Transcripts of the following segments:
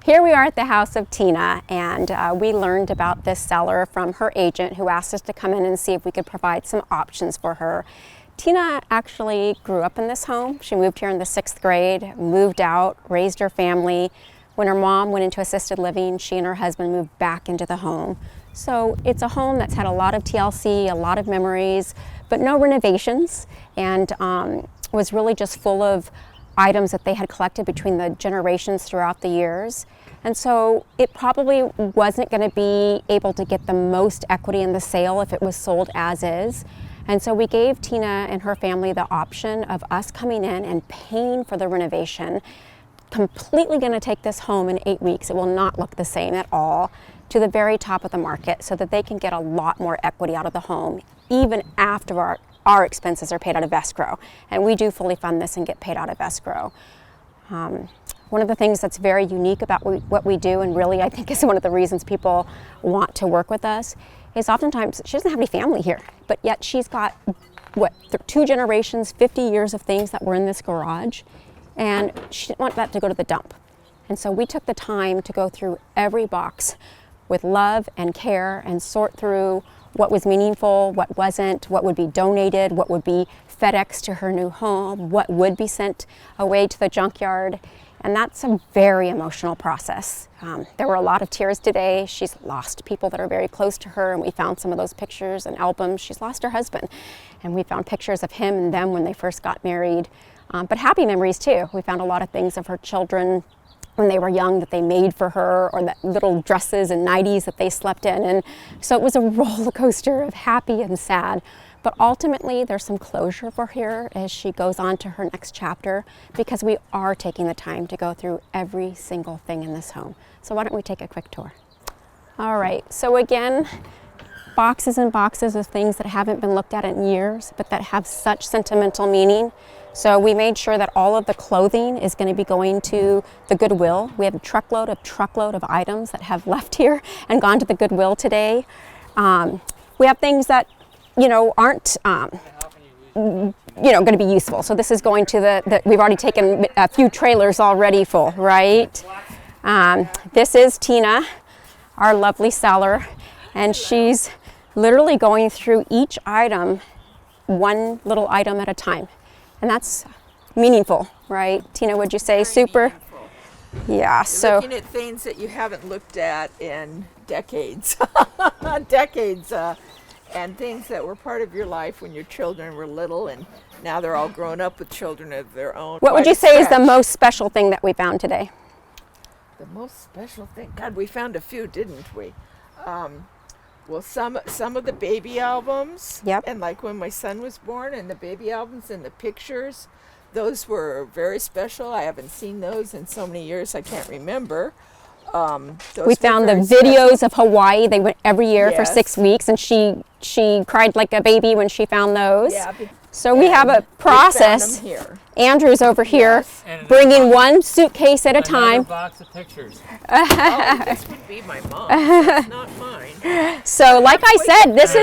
Here we are at the house of Tina, and we learned about this seller from her agent who asked us to come in and see if we could provide some options for her. Tina actually grew up in this home. She moved here in the 6th grade, moved out, raised her family. When her mom went into assisted living, she and her husband moved back into the home. So it's a home that's had a lot of TLC, a lot of memories, but no renovations, and was really just full of items that they had collected between the generations throughout the years. And so it probably wasn't going to be able to get the most equity in the sale if it was sold as is. And so we gave Tina and her family the option of us coming in and paying for the renovation. Completely going to take this home in 8 weeks. It will not look the same at all, to the very top of the market, so that they can get a lot more equity out of the home even after our expenses are paid out of escrow. And we do fully fund this and get paid out of escrow. One of the things that's very unique about what we do, and really I think is one of the reasons people want to work with us, is oftentimes she doesn't have any family here, but yet she's got, 2 generations, 50 years of things that were in this garage, and she didn't want that to go to the dump. And so we took the time to go through every box with love and care and sort through what was meaningful, what wasn't, what would be donated, what would be FedEx to her new home, what would be sent away to the junkyard. And that's a very emotional process. There were a lot of tears today. She's lost people that are very close to her, and we found some of those pictures and albums. She's lost her husband, and we found pictures of him and them when they first got married. But happy memories too. We found a lot of things of her children when they were young that they made for her, or that little dresses and nighties that they slept in. And so it was a roller coaster of happy and sad. But ultimately, there's some closure for her as she goes on to her next chapter, because we are taking the time to go through every single thing in this home. So why don't we take a quick tour? All right, so again, boxes and boxes of things that haven't been looked at in years, but that have such sentimental meaning. So we made sure that all of the clothing is going to be going to the Goodwill. We have a truckload of items that have left here and gone to the Goodwill today. We have things that, aren't, going to be useful. So this is going to we've already taken a few trailers already full, right? This is Tina, our lovely seller, and she's literally going through each item, one little item at a time. And that's meaningful, right? Tina, would you say? Very super? Meaningful. Yeah, You're looking at things that you haven't looked at in decades. And things that were part of your life when your children were little, and now they're all grown up with children of their own. What would you say is the most special thing that we found today? The most special thing? God, we found a few, didn't we? Well, some of the baby albums, yep. And like when my son was born, and the baby albums and the pictures, those were very special. I haven't seen those in so many years, I can't remember. We found the videos of Hawaii. They went every year for 6 weeks, and she cried like a baby when she found those. Yeah, so we have a process. Here. Andrew's over here, bringing one suitcase at a time. Box of pictures. Oh, this would be my mom's. That's not mine. So, like I said, this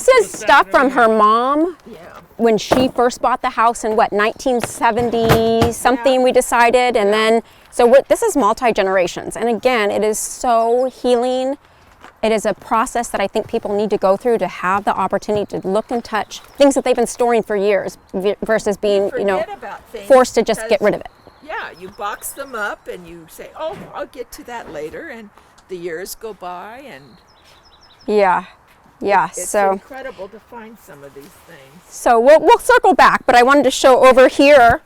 is stuff from her mom. Yeah. When she first bought the house in 1970 something, yeah. We decided, and then this is multi-generations, and again, it is so healing. It is a process that I think people need to go through to have the opportunity to look and touch things that they've been storing for years versus being, forced to just get rid of it. Yeah, you box them up and you say, "Oh, I'll get to that later," and the years go by, and it's incredible to find some of these things. So we'll circle back, but I wanted to show over here.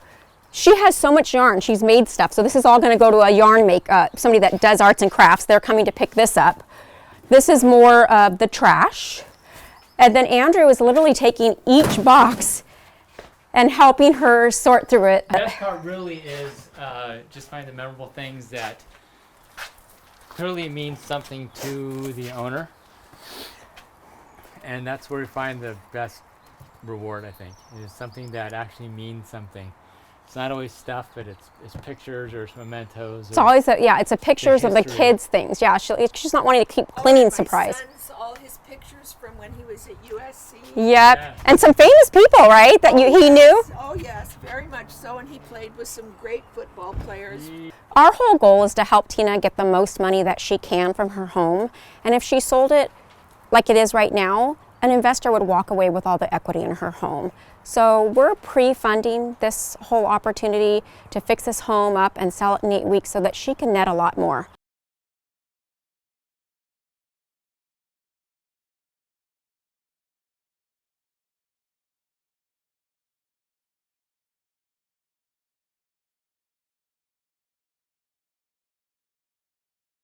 She has so much yarn. She's made stuff. So this is all going to go to a yarn somebody that does arts and crafts. They're coming to pick this up. This is more of the trash. And then Andrew is literally taking each box and helping her sort through it. The best part really is just finding the memorable things that clearly mean something to the owner. And that's where we find the best reward, I think. It is something that actually means something. It's not always stuff, but it's pictures or mementos. It's always it's a pictures of the history. kids things. Yeah, she's not wanting to keep cleaning My surprise. son's, all his pictures from when he was at USC. Yep, Yeah. and some famous people, right? That he knew. Oh yes, very much so, and he played with some great football players. Our whole goal is to help Tina get the most money that she can from her home, and if she sold it like it is right now, an investor would walk away with all the equity in her home. So we're pre-funding this whole opportunity to fix this home up and sell it in 8 weeks so that she can net a lot more.